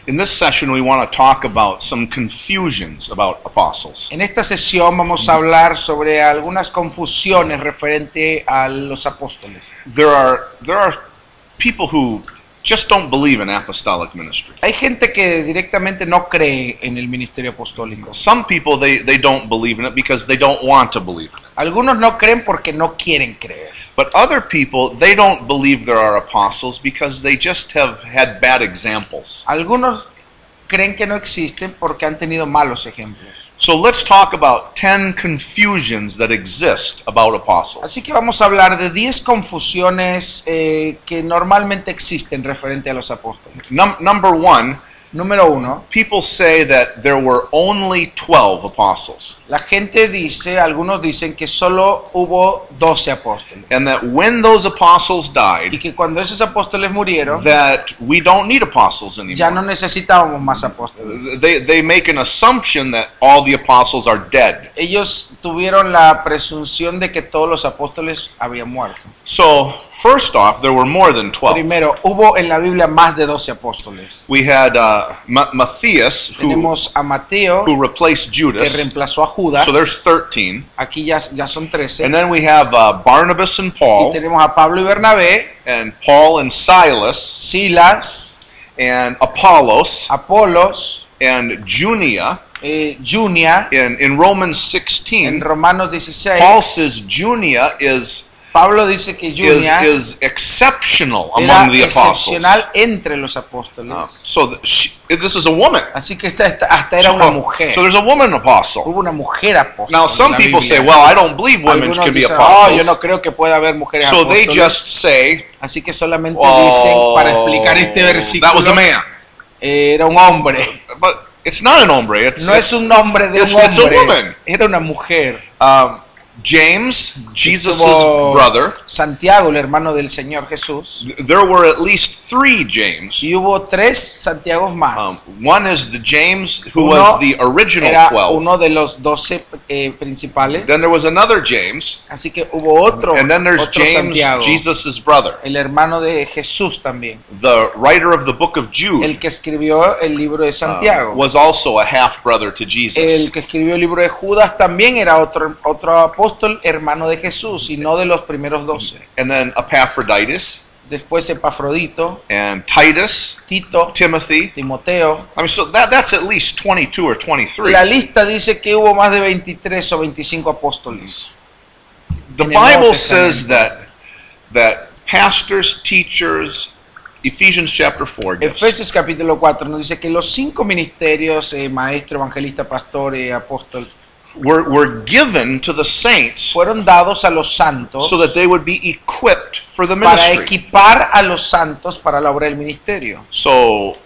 In this session, we want to talk about some confusions about apostles. En esta sesión vamos a hablar sobre algunas confusiones referente a los apóstoles. There are people who just don't believe in apostolic ministry. Hay gente que directamente no cree en el ministerio apostólico. Some people they don't believe in it because they don't want to believe in it. Algunos no creen porque no quieren creer. But other people, they don't believe there are apostles because they just have had bad examples. Algunos creen que no existen porque han tenido malos ejemplos. So let's talk about 10 confusions that exist about apostles. Así que vamos a hablar de 10 confusiones que normalmente existen referente a los apóstoles. Number one, Número 1. people say that there were only 12 apostles. La gente dice, algunos dicen que solo hubo 12 apóstoles. And that when those apostles Y died, que cuando esos apóstoles murieron, that we don't need apostles ya no anymore. necesitábamos más apóstoles. They make an assumption that all the apostles are dead. Ellos tuvieron la presunción de que todos los apóstoles habían muerto. So, first off, there were more than 12. Primero, hubo en la Biblia más de 12 apóstoles. We had Matthias, Tenemos a Mateo, who replaced que Judas. reemplazó a Judas. So there's 13. Aquí ya son 13. And then we have Barnabas and Y Paul, tenemos a Pablo y Bernabé, and Paul and Silas, Silas, and Apollos, Apolos, and Junia. Junia. In Romans En 16, Romanos 16, Paul says Junia is Pablo dice que Junia exceptional era among the apostles. excepcional entre los apóstoles. This is a woman. Así que hasta era una mujer. So there's a woman apostle. Hubo una mujer apóstol. Now en some la people say, Biblia. well, I don't believe women Algunos can be dicen, yo apostles. no creo que pueda haber mujeres So they apóstoles. just say, Así que solamente oh, dicen, para explicar este versículo, that was a man. Era un hombre. But it's not an hombre. It's, No es un nombre de un it's a hombre. woman. Era una mujer. James, Jesus' Estuvo brother. Santiago, el hermano del Señor Jesús. There were at least 3 James. Y hubo 3 Santiagos más. One is the James who Uno was the original Era 12. uno de los 12 principales. Then there was another James. Así que hubo otro And then there's otro James, Santiago, Jesus' brother, el hermano de Jesús también. the writer of the book of Jude. El que escribió el libro de Santiago. Was also a half brother to Jesus. El que escribió el libro de Judas también era otro apóstol, hermano de Jesús, y no de los primeros 12. And then Epaphroditus Después Epafrodito, and Titus, Tito, Timothy. Timoteo. I mean, so that's at least 22 or 23. La lista dice que hubo más de 23 o 25 apóstoles. The en el Nuevo Bible says Testamento. that pastors, teachers, Ephesians chapter 4 gives, Efesios capítulo 4 nos dice que los 5 ministerios, maestro, evangelista, pastor y apóstol, were given to the saints fueron dados a los santos so that they would be equipped for the para ministry. equipar a los santos para la obra del ministerio. So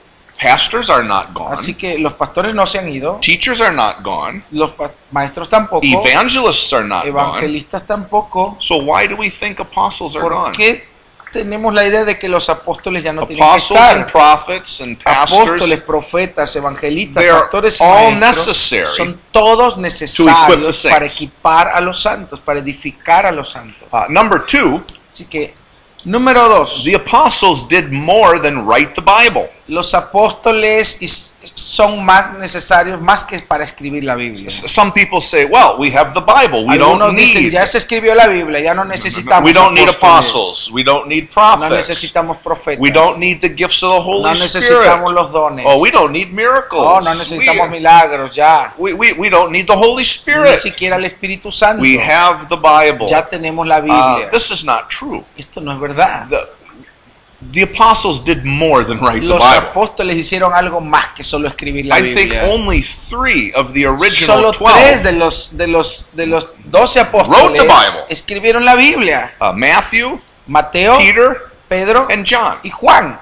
pastors are not gone. Así que los pastores no se han ido, Teachers are not gone. los maestros tampoco, Evangelists are not gone. evangelistas tampoco. So why do we think apostles are ¿Por gone? qué tenemos la idea de que los apóstoles ya no tienen que Apostles and estar? prophets and pastors, Apóstoles, profetas, evangelistas, they are pastores y all maestros necessary son todos to equip the necesarios para saints. equipar a los santos, para edificar a los santos. Number 2, Así que, número 2, the apostles did more than write the Bible. los apóstoles son más necesarios más que para escribir la Biblia. Some people say, well, we have the Bible. We Algunos don't dicen, need ya se escribió la Biblia, ya no necesitamos we don't need apóstoles, apostles. We don't need no prophets. necesitamos profetas, We don't need the gifts of the no Holy necesitamos Spirit. los dones, Oh, we don't need miracles. no necesitamos milagros, ya, We don't need the Holy ni Spirit. siquiera el Espíritu Santo, We have the Bible. ya tenemos la Biblia. This is not true. Esto no es verdad. The apostles did more than write the Los Bible. apóstoles hicieron algo más que solo escribir la I think Biblia. only 3 of the original Solo 12, 3 de los 12 Wrote the apóstoles Bible. escribieron la Biblia. Matthew, Mateo, Peter, Pedro and John. y Juan.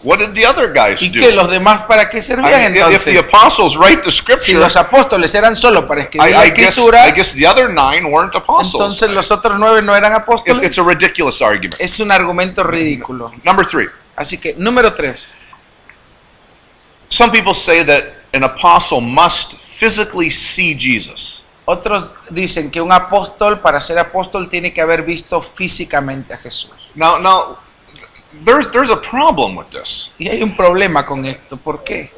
What did the other guys ¿Y do? que los demás para qué I servían mean, if the entonces? apostles write the Si scripture, los apóstoles eran solo para escribir la I guess escritura, the other 9 weren't apostles. entonces los otros 9 no eran apóstoles. It's a ridiculous argument. Es un argumento ridículo. Number 3. Así que, número 3. Some people say that an apostle must physically see Jesus. Otros dicen que un apóstol, para ser apóstol, tiene que haber visto físicamente a Jesús. Now, there's a problem with this. Y hay un problema con esto. ¿Por qué?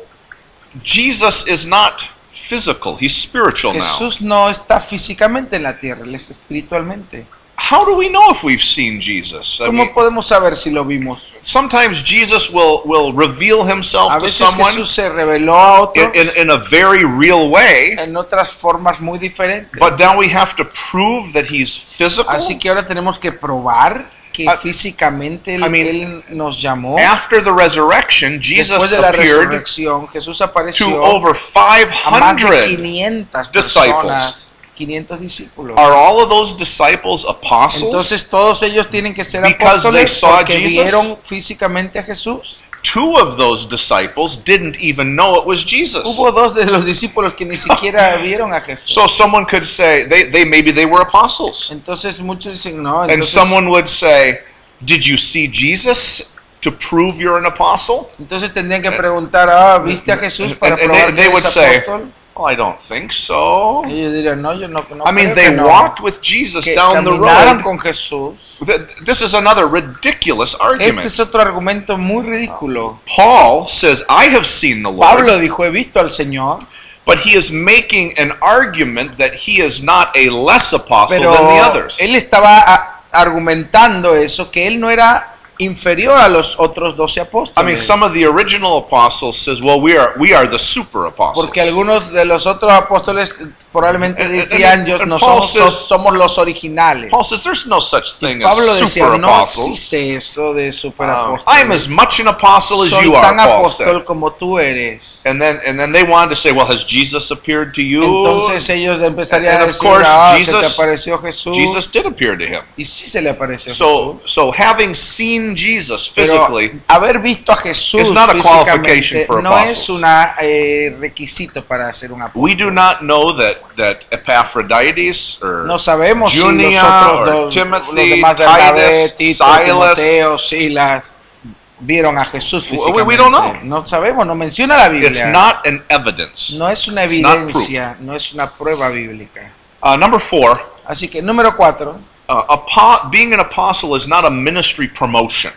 Jesus is not physical, he's spiritual now. Jesús no está físicamente en la tierra, Él está espiritualmente. How do we know if we've seen Jesus? I ¿Cómo mean, podemos saber si lo vimos? sometimes Jesus will reveal A himself to veces someone Jesús se reveló a otros in a very real way, en otras formas muy diferentes. but now we have to prove that he's physical. Así que ahora tenemos que probar que físicamente I mean, Él nos llamó. After the resurrection, Después Jesus de la appeared resurrección, Jesús to apareció over a más de 500. 500 disciples. personas, 500 discípulos. Are all of those disciples apostles? Entonces todos ellos tienen que ser Because they apóstoles saw porque Jesus? vieron físicamente a Jesús. Two of those disciples didn't even know it was Jesus. Hubo dos de los discípulos que ni siquiera vieron a Jesús. So someone could say maybe they were apostles. Entonces muchos dicen no. And Entonces, someone would say, did you see Jesus to prove you're an apostle? entonces tendrían que preguntar, ¿viste a Jesús para And probar they que would eres say, apóstol? oh, I don't think so. Y ellos dirían, no, yo no I mean, creo they que no. walked with Jesus Que down the caminaron road. con Jesús. This is another ridiculous Este argument. es otro argumento muy ridículo. Paul says, I have seen the Lord, Pablo dijo, he visto al Señor, but he is making an argument that he is not a less apostle pero than the others. él estaba argumentando eso, que él no era inferior a los otros 12 apóstoles. I mean, some of the original apostles says, well, we are the super apostles. Porque algunos de los otros apóstoles probablemente And decían, yo no Paul somos los originales. Paul says, there's no such thing Pablo as decía, super no apostles. existe eso de super I'm as apóstoles. much an apostle as Soy you are, tan Paul said. apóstol como tú eres. And then they wanted to say, well, has Jesus appeared to you? Entonces ellos empezarían And a of decir, course, se te Jesus- apareció Jesús. Jesus did appear to him. Y sí se le apareció So Jesús. having seen Jesus Pero physically, haber visto a Jesús it's not a qualification físicamente for no apostles. es un requisito para ser un apóstol. we do not know that Epaphroditus or No sabemos si Junia los otros or dos, Timothy, los demás Bernabé, Titus, Tito, Silas, Timoteo, Silas, vieron a Jesús We físicamente. don't know. No sabemos, no menciona la it's Biblia. not an evidence. No es una It's not evidencia, no es una prueba bíblica. Number 4, Así que número 4, being an apostle is not a ministry promotion.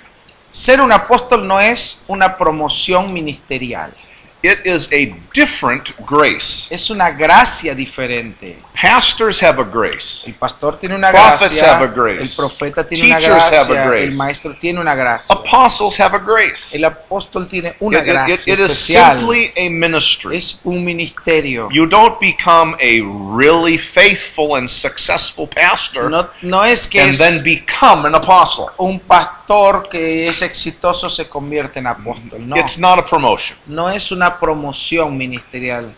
ser un apóstol no es una promoción ministerial. It is a different grace. Es una gracia diferente. Pastors have a grace. El pastor tiene una Prophets gracia, have a grace. el profeta tiene una Teachers have a gracia, grace. el maestro tiene una gracia. Apostles have a grace. El apóstol tiene una gracia It is especial. simply a ministry. Es un ministerio. You don't become a really faithful and successful pastor No es que and es then become an apostle. un pastor que es exitoso se convierte en apóstol. No, It's not a promotion. no es una promoción ministerial.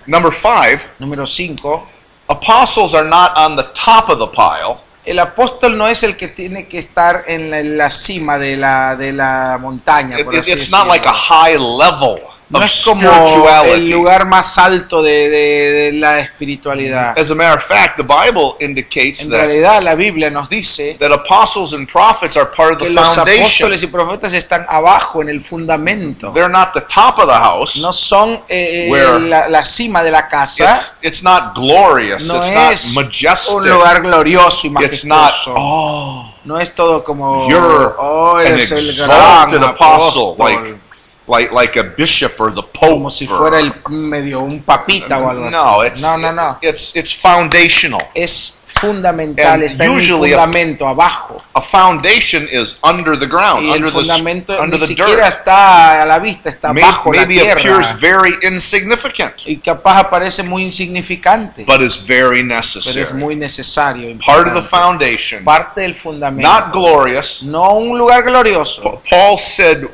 Number 5, Número 5. apostles are not on the top of the pile. El apóstol no es el que tiene que estar en la cima de la montaña, por así It's not decirlo. like a high level No of es como el spirituality. lugar más alto de la espiritualidad. As a matter of fact, the Bible indicates En that realidad la Biblia nos dice apostles and prophets are part of que the los foundation. apóstoles y profetas están abajo en el fundamento. They're not the top of the house. No son Where la cima de la casa. It's not glorious. No It's es not majestic. un lugar glorioso y It's not, majestuoso. oh, No es todo como you're an eres el exalted gran apostle, apóstol, like a bishop or the pope. como si fuera el medio un papita o algo No, así. No. it's foundational. Es fundamental, And está en el usually fundamento, abajo. A foundation is under the ground, Y el under fundamento the ni dirt. siquiera está a la vista, está bajo la Maybe appears tierra. very insignificant, Y capaz aparece muy insignificante, but is very pero es necessary. muy necesario. Part of the importante. foundation, Parte del fundamento. not glorious. No un lugar glorioso. Paul said,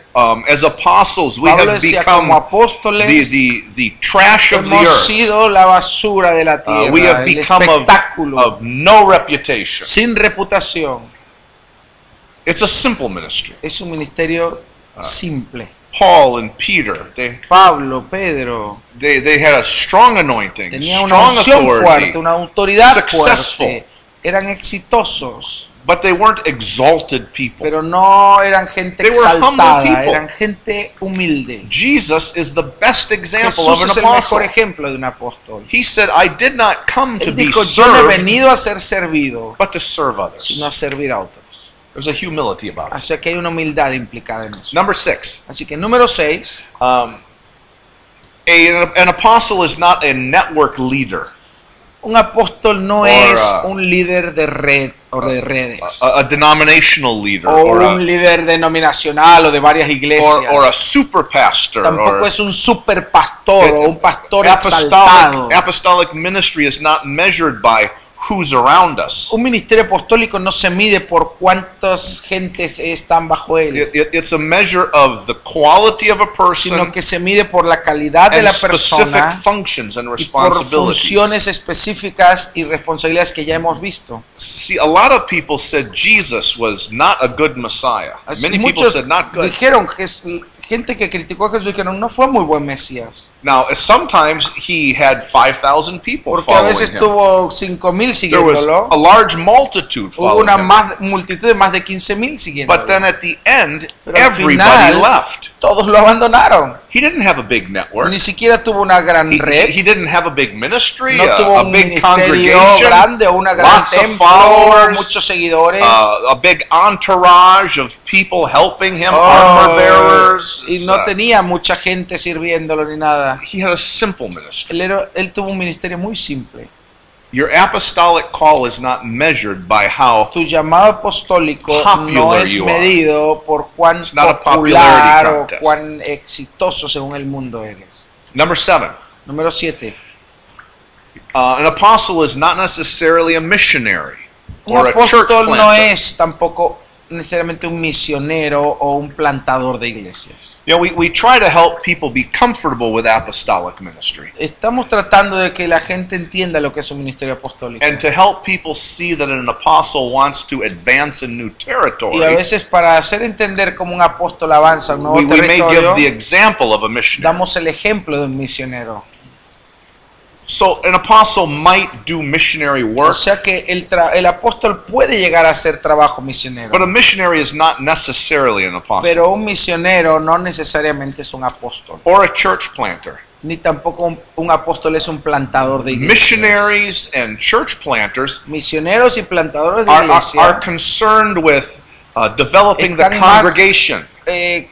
as apostles, we Pablo have decía, become como apóstoles, the trash of the hemos earth. sido la basura de la tierra, We have el become espectáculo, of no reputation. sin reputación. It's a simple ministry. Es un ministerio simple. Paul and Peter, Pablo, Pedro, they had a strong anointing, tenía una strong unción authority, fuerte, una autoridad successful. fuerte. Eran exitosos, but they weren't exalted people. pero no eran gente They were humble exaltada, people. eran gente humilde. Jesus is the best example Jesús of es an el apostle. mejor ejemplo de un apóstol. He said, I did not come to Él be dijo, yo no he served, venido a ser servido, but to serve sino a others. servir a otros. There's a humility about it. Así que hay una humildad implicada en eso. Number 6. Así que número 6, An apostle is not a network leader, un apóstol no Or, es un líder de red o de redes. a denominational leader, O or un líder denominacional o de varias iglesias. or a super pastor, Tampoco or es un super pastor o un pastor exaltado. apostolic ministry is not measured by who's around us. Un ministerio apostólico no se mide por cuántas gentes están bajo él, It's a measure of the quality of a person sino que se mide por la calidad de and la specific persona functions and y por responsibilities. funciones específicas y responsabilidades que ya hemos visto. See, a lot of people said Jesus was not a good Messiah. Así Many people muchos said not good. dijeron que gente que criticó a Jesús dijeron no fue muy buen Mesías, Now, sometimes he had 5,000 people porque a following veces him. tuvo 5,000 There was siguiéndolo. a large multitude Hubo following una him. multitud de más de 15,000 siguiéndolo. But then at the end, Pero al everybody final, left. todos lo abandonaron. He didn't have a big network. Ni siquiera tuvo una gran red. He didn't have a big ministry, No tuvo a un big ministerio congregation, grande o una gran lots of templo, followers, muchos seguidores. a big entourage of people helping him, Oh, armor bearers. y no tenía mucha gente sirviéndolo ni nada. He had a simple ministry. Él tuvo un ministerio muy simple. Your apostolic call is not measured by how Tu llamado apostólico no Popular es you are. medido por cuán It's not a popular popularity o contest. cuán exitoso según el mundo eres. Number 7. Número 7. An apostle is not necessarily a missionary Un or a church apóstol no planter. es tampoco necesariamente un misionero o un plantador de iglesias. You know, we try to help people be comfortable with apostolic ministry Estamos tratando de que la gente entienda lo que es un ministerio apostólico. and to help people see that an apostle wants to advance in new Y a territory. veces para hacer entender cómo un apóstol avanza a un nuevo We may give territorio, the example of a missionary. damos el ejemplo de un misionero. So an apostle might do missionary O work, sea que el apóstol puede llegar a hacer trabajo misionero. but a missionary is not necessarily an apostle Pero un misionero no necesariamente es un apóstol. or a church planter. Ni tampoco un apóstol es un plantador de iglesias. Missionaries and church planters Misioneros y plantadores de are iglesia concerned with developing the Están más- congregation.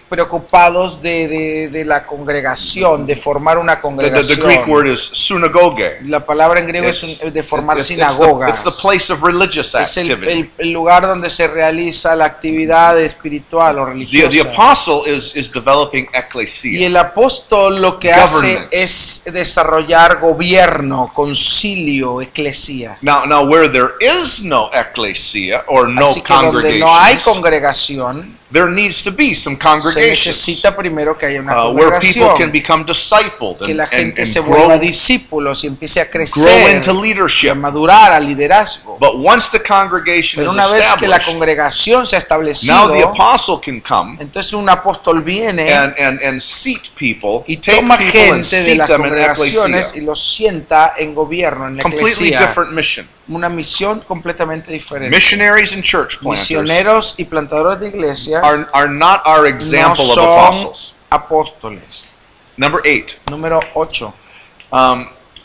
preocupados de la congregación, de formar una The congregación. Greek word is synagoge. La palabra en griego It's- es de formar it's sinagogas. the place of religious Es activity. el lugar donde se realiza la actividad espiritual o The religiosa. apostle is developing Y ecclesia. el apóstol lo que hace Government. es desarrollar gobierno, concilio, eclesía. Now where there is no ecclesia or no Así que donde no hay congregations, congregación, there needs to be some se congregations necesita primero que haya una where people can congregación, become discipled que la and gente se grow vuelva discípulos y empiece a grow crecer, into a leadership. madurar, a liderazgo. But once the congregation Pero is una vez que la established, congregación se ha now establecido, the apostle can come entonces un apóstol viene and seat people, y take toma people and gente de seat las them in congregaciones y ecclesia. los sienta en gobierno, en la Completely iglesia. different mission. Una misión completamente diferente. Missionaries and church planters Misioneros y plantadores de iglesia are not our no example of son apostles. apóstoles. Number 8. Número 8.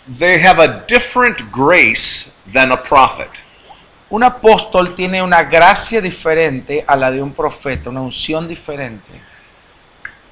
They have a different grace than a prophet. Un apóstol tiene una gracia diferente a la de un profeta, una unción diferente.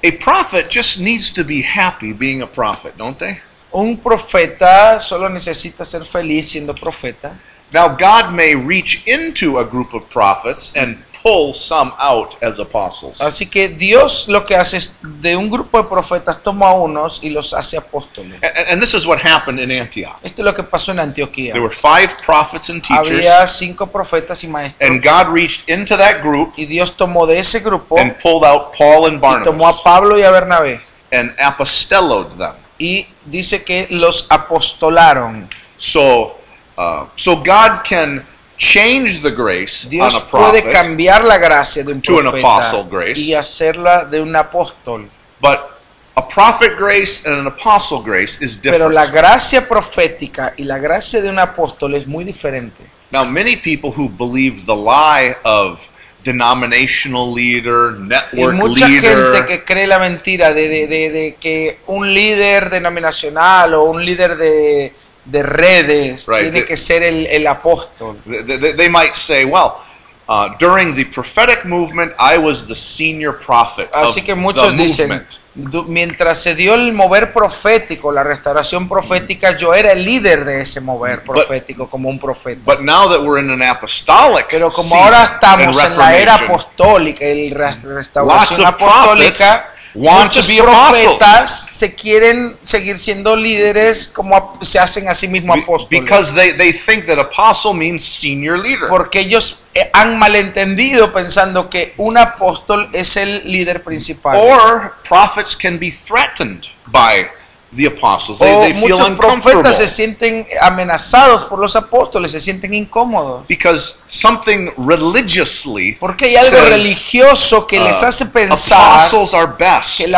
A prophet just needs to be happy being a prophet, don't they? Un profeta solo necesita ser feliz siendo profeta. Now, God may reach into a group of prophets and pull some out as apostles. Así que Dios lo que hace es de un grupo de profetas toma a unos y los hace apóstoles. And this is what happened in Antioch. Esto es lo que pasó en Antioquía. There were 5 prophets and teachers, Había 5 profetas y maestros. and God reached into that group Y Dios tomó de ese grupo and pulled out Paul and y tomó a Barnabas Pablo y a Bernabé. and apostelloed them. Y dice que los apostolaron. So God can change the grace on Dios a puede prophet, cambiar la gracia de un to an profeta apostle grace. y hacerla de un apóstol. but a prophet grace and an apostle grace is Pero different. la gracia profética y la gracia de un apóstol es muy diferente. Now, many people who believe the lie of denominational leader, Y network mucha gente leader, que cree la mentira de que un líder denominacional o un líder de redes Right. tiene que ser el apóstol. they might say, well, During the prophetic movement, I was the senior prophet of Así que the muchos dicen, movement. mientras se dio el mover profético, la restauración profética, yo era el líder de ese mover profético como un profeta. But now that we're in an apostolic Pero como season ahora and estamos en la era reformation, apostólica, el lots restauración of prophets apostólica, want to muchos be apostles profetas se quieren seguir siendo líderes como se hacen a sí mismos apóstoles. because they think that apostle means senior leader. Porque ellos han malentendido pensando que un apóstol es el líder principal. Or prophets can be threatened by the apostles. O They feel muchos uncomfortable profetas se sienten amenazados por los apóstoles, se sienten incómodos. because something religiously Porque hay algo says, religioso que les hace pensar apostles are best. que los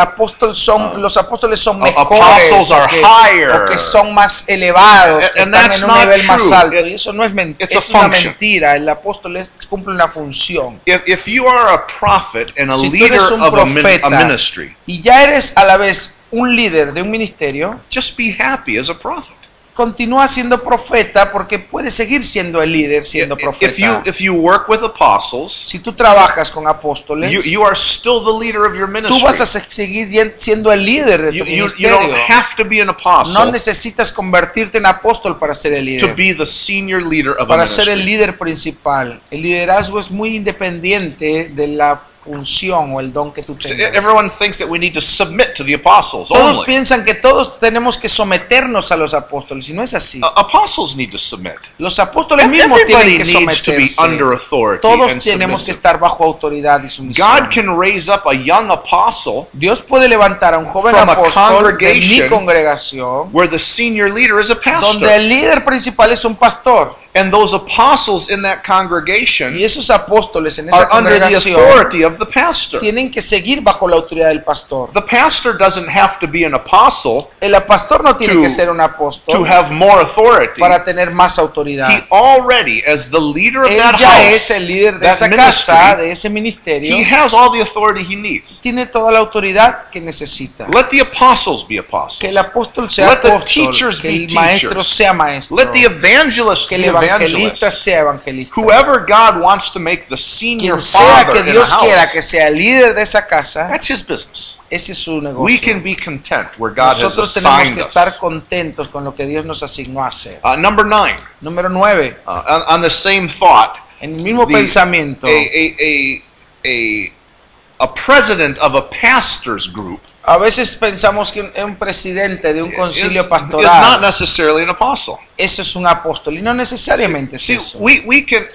apóstoles son apostles mejores are higher. o que son más elevados, que And están that's en un not nivel más true. alto. Y eso no es It's es a una function. mentira. El apóstol cumple una función. If you are a prophet and a Si tú leader eres un of a profeta ministry, y ya eres a la vez un líder de un ministerio, just be happy as a prophet. continúa siendo profeta porque puedes seguir siendo el líder siendo profeta. If you work with apostles, Si tú trabajas con apóstoles, you are still the leader of your tú vas a ministry. seguir siendo el líder de tu You ministerio. don't have to be an No apostle necesitas convertirte en apóstol para ser el to líder. be the senior leader of a Para ser el ministry. líder principal. El liderazgo es muy independiente de la función o el don que tú tengas. Everyone thinks that we need to submit to the apostles Todos only. piensan que todos tenemos que someternos a los apóstoles y no es así. Apostles need to submit. Los apóstoles mismos Everybody tienen que needs to be someterse. under authority Todos and tenemos que submissive. estar bajo autoridad y sumisión. God can raise up a young apostle Dios puede levantar a un joven from a apóstol de mi congregation congregación where the senior leader is a donde pastor. el líder principal es un pastor. And those apostles in that congregation Y esos apóstoles en are esa under the congregación authority of the pastor. tienen que seguir bajo la autoridad del pastor. The pastor doesn't have to be an apostle El pastor no tiene To- que ser un to apóstol have more authority. para tener más autoridad. He already, as the leader of Él that ya house, es el líder de that esa ministry, casa, de ese ministerio. he has all the authority he needs. Tiene toda la autoridad que necesita. Let the apostles be Que apostles. el apóstol sea Let the apóstol, teachers que be el maestro teachers. sea maestro, Let the evangelist que be el evangelista evangelists. sea evangelista. Whoever God wants to make the senior Quien sea father que in a Dios quiera house, que sea el líder de esa casa, that's his business. ese es su We negocio. can be content where God has Nosotros tenemos assigned que us. estar contentos con lo que Dios nos asignó a hacer. Number 9, Número 9, on the same thought, en el mismo the- pensamiento, a president of a pastor's group a veces pensamos que un presidente de un concilio is not pastoral, necessarily an apostle. eso es un apóstol, y no necesariamente es See, eso. we can,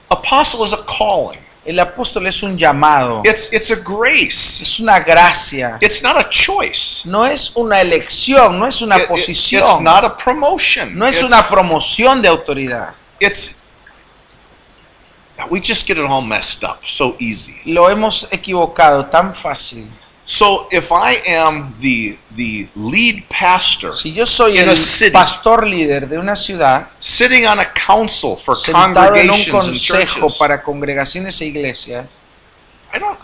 apostle is a calling. El apóstol es un llamado, It's a grace. es una gracia, It's not a choice. no es una elección, no es una It's posición, not a promotion. no es It's- una promoción de autoridad. We just get it all messed up so easy. Lo hemos equivocado tan fácil. So if I am the lead pastor Si yo soy in a el city, pastor líder de una ciudad, sitting on a council for sentado en un congregations and consejo churches, para congregaciones e iglesias,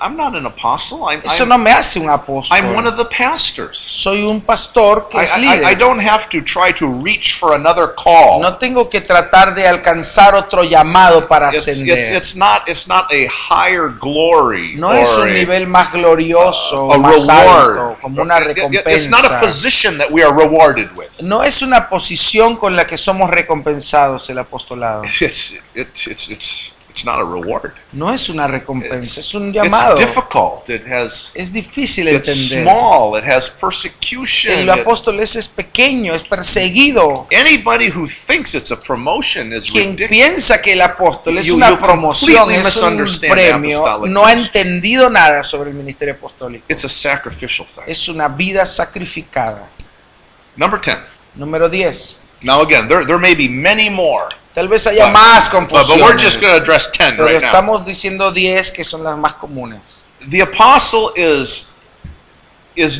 I'm not an apostle. eso no me hace un apóstol. I'm one of the pastors. Soy un pastor que es I líder. don't have to try to reach for another call. No tengo que tratar de alcanzar otro llamado para ascender. It's not a higher glory No es or un nivel más glorioso, a más reward. alto, como una It's not a recompensa. position that we are rewarded with. No es una posición con la que somos recompensados el apostolado. It's not a reward. No es una recompensa, es un It's llamado. difficult. Es difícil It's entender. small. It has persecution. El apóstol es pequeño, es perseguido. Anybody who thinks it's a promotion is Quien ridiculous. piensa que el apóstol es You una completely promoción, es un misunderstand the premio, apostolic no ha ministry. entendido nada sobre el ministerio apostólico. It's a sacrificial thing. Es una vida sacrificada. Number 10. Número 10. Now again, there may be many more, Tal vez haya but, más but we're confusiones, just going to address 10 pero right now. estamos diciendo 10 que son las más comunes. The apostle is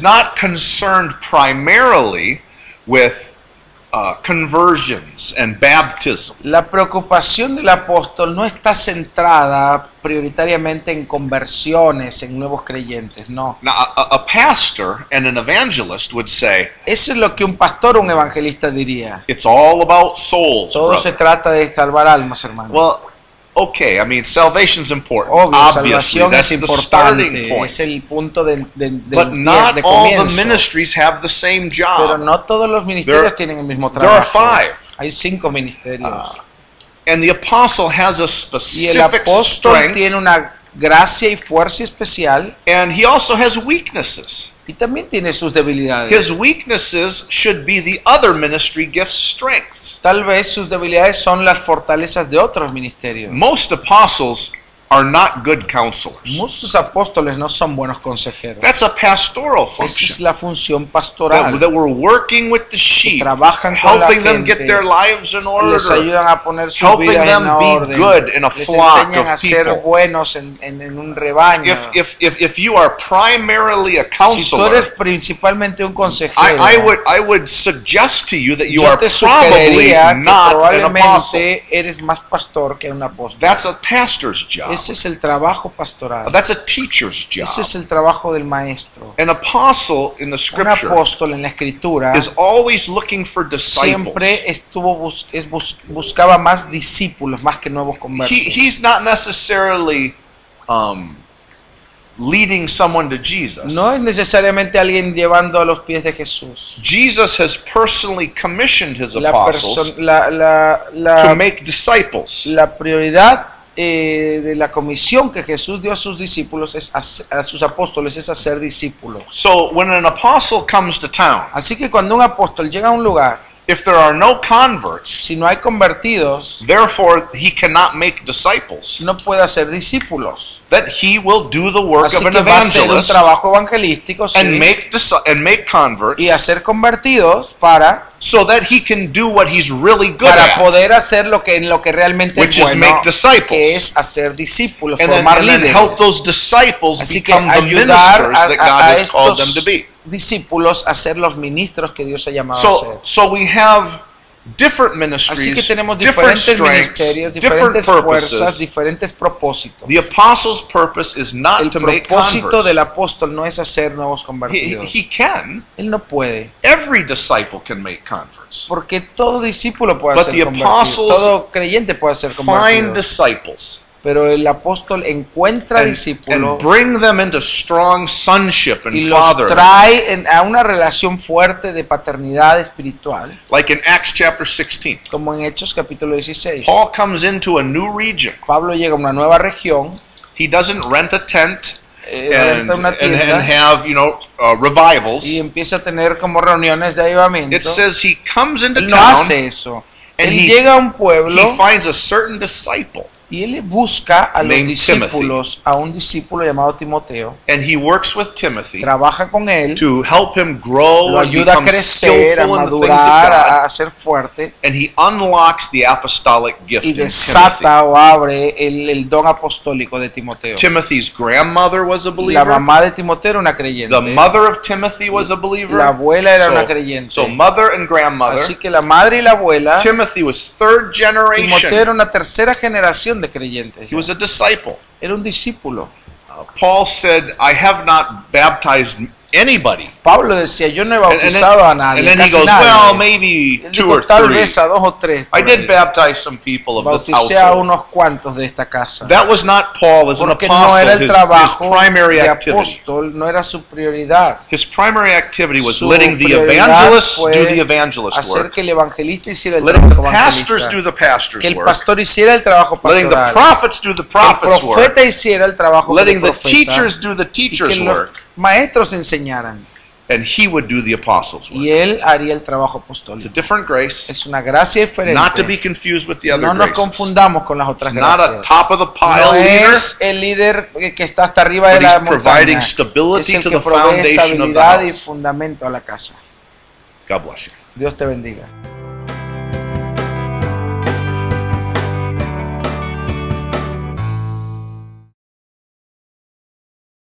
not concerned primarily with conversions and baptism. La preocupación del apóstol no está centrada prioritariamente en conversiones, en nuevos creyentes, no. Now, a pastor and an evangelist would say, Eso es lo que un pastor o un evangelista diría. it's all about souls, Todo se brother. trata de salvar almas, hermano. Well, Okay, I mean, salvation's important. Obvio, Obviously, salvación that's es the starting importante, point. es el punto de But not de all the comienzo. ministries have the same Pero job. no todos los ministerios There- tienen el mismo there are trabajo. 5. Hay 5 ministerios. And the apostle has a Y el specific apóstol strength, tiene una gracia y fuerza especial and he also has weaknesses. y también tiene sus debilidades. His weaknesses should be the other ministry gift's strengths. Tal vez sus debilidades son las fortalezas de otros ministerios. Most apostles are not good counselors. Muchos apóstoles no son buenos consejeros. That's a pastoral Esa es function. la función pastoral. That we're working with the sheep, trabajan con la helping them get gente, their lives in order, Les ayudan a poner sus helping vidas them en be orden. good in a Les flock enseñan a of ser people. buenos en un rebaño. If you are primarily a Si tú counselor, eres principalmente un consejero, I would suggest to you that you yo are te probably sugeriría que not an apostle. probablemente eres más pastor que un apóstol. That's a pastor's job. Ese es el trabajo pastoral. That's a teacher's job. Ese es el trabajo del maestro. An apostle in the Un scripture apóstol en la escritura is always looking for disciples. siempre buscaba más discípulos, más que nuevos conversos. He's not necessarily leading someone to Jesus. No es necesariamente alguien llevando a los pies de Jesús. Jesus has personally commissioned his La, apostles to make disciples. la prioridad de la comisión que Jesús dio a sus discípulos, a sus apóstoles, es hacer discípulos. So when an apostle comes to town, Así que cuando un apóstol llega a un lugar, if there are no converts, si no hay convertidos, therefore he cannot make disciples. no puede hacer discípulos. That he will do the work Así of an que va a hacer un evangelist trabajo evangelístico, sí, and make converts, y hacer convertidos para so that he can do what he's really good para at, poder hacer en lo que realmente which es is bueno, make disciples. que es hacer discípulos, and formar then líderes. help those disciples Así que become the ayudar ministers that God a has called them estos to be. discípulos a ser los ministros que Dios ha llamado a ser. So we have different ministries, Así que tenemos different diferentes strengths, ministerios, different diferentes fuerzas, purposes. diferentes propósitos. The apostle's purpose is not El to make propósito converts. del apóstol no es hacer nuevos He convertidos. can. Él no puede, Every disciple can make converts. porque todo discípulo puede But ser the convertido, apostles todo creyente puede ser Find convertido. disciples Pero el apóstol encuentra and discípulos bring them into strong sonship y and los fatherhood. trae a una relación fuerte de paternidad espiritual, Like in Acts chapter 16. como en Hechos capítulo 16. Paul comes into a new region. Pablo llega a una nueva región, He doesn't rent a tent renta una and tienda have, revivals. y empieza a tener como reuniones de avivamiento. It says he comes into Él no town hace eso. and Él he llega a un pueblo he finds a certain disciple y él busca a los named discípulos, a un discípulo llamado Timoteo, and he works with Timothy trabaja con él, to help him grow lo and ayuda a become crecer, a skillful in the things of madurar, God, a ser fuerte, and he unlocks the apostolic gift y in Timothy. desata o abre el don apostólico de Timoteo. Timothy's grandmother was a La believer. mamá de Timoteo era una creyente. The mother of Timothy was a believer. La abuela era So- una creyente. So mother and grandmother. Así que la madre y la abuela, Timothy was third Timoteo generation. era una tercera generación de creyentes. He was a disciple. Era un discípulo. Paul said, I have not baptized anybody. Pablo decía, yo no he And bautizado a nadie, and then he casi goes, nadie. well, maybe Él 2 dijo, or tal 3. vez a 2 o 3. I did baptize some people of this Bauticé a household. unos cuantos de esta casa. That was not Paul as an Porque apostle, no era el his trabajo primary de activity. apóstol, no era su prioridad. His primary activity was Su letting the prioridad evangelists fue do the evangelist Hacer work, que el evangelista hiciera el letting the trabajo pastors evangelista, do the pastor's que el work, pastor hiciera el trabajo letting the pastoral, prophets do the que el prophets' work, profeta hiciera el trabajo letting del the profeta, teachers do the y que teachers' los work, maestros enseñaran, and he would do the apostles' work. y él haría el trabajo It's a apostólico. different grace, Es una gracia diferente. not to be confused with the other No nos graces. confundamos con las otras It's not a gracias. top of the pile No leader, es el líder que está hasta arriba de but la he's providing montaña. Es stability el to que the provee foundation of the estabilidad y house. fundamento a la casa. God bless you. Dios te bendiga.